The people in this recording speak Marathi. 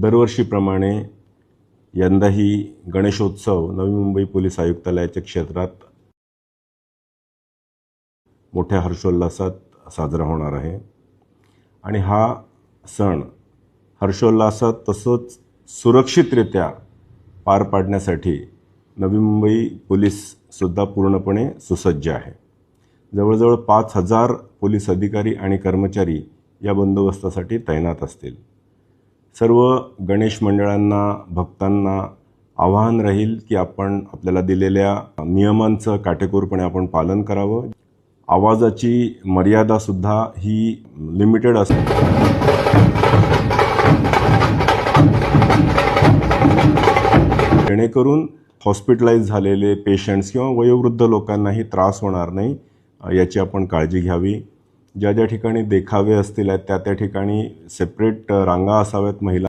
दरवर्षीप्रमाणे यंदाही गणेशोत्सव नवी मुंबई पोलीस आयुक्तालयाच्या क्षेत्रात मोठ्या हर्षोल्लासात साजरा होणार आहे आणि हा सण हर्षोल्लासात तसंच सुरक्षितरित्या पार पाडण्यासाठी नवी मुंबई पोलीससुद्धा पूर्णपणे सुसज्ज आहे। जवळजवळ 5000 पोलीस अधिकारी आणि कर्मचारी या बंदोबस्तासाठी तैनात असतील। सर्व गणेश मंडळांना, भक्तांना आवाहन राहील की आपण आपल्याला दिलेल्या नियमांचं काटेकोरपणे आपण पालन करावं। आवाजाची मर्यादासुद्धा ही लिमिटेड असते। जेणेकरून हॉस्पिटलाइज झालेले पेशंट्स किंवा वयोवृद्ध लोकांनाही त्रास होणार नाही याची आपण काळजी घ्यावी। ज्या ज्या ठिकाणी देखावे असतील त्या ठिकाणी सेपरेट रांगा असाव्यात महिला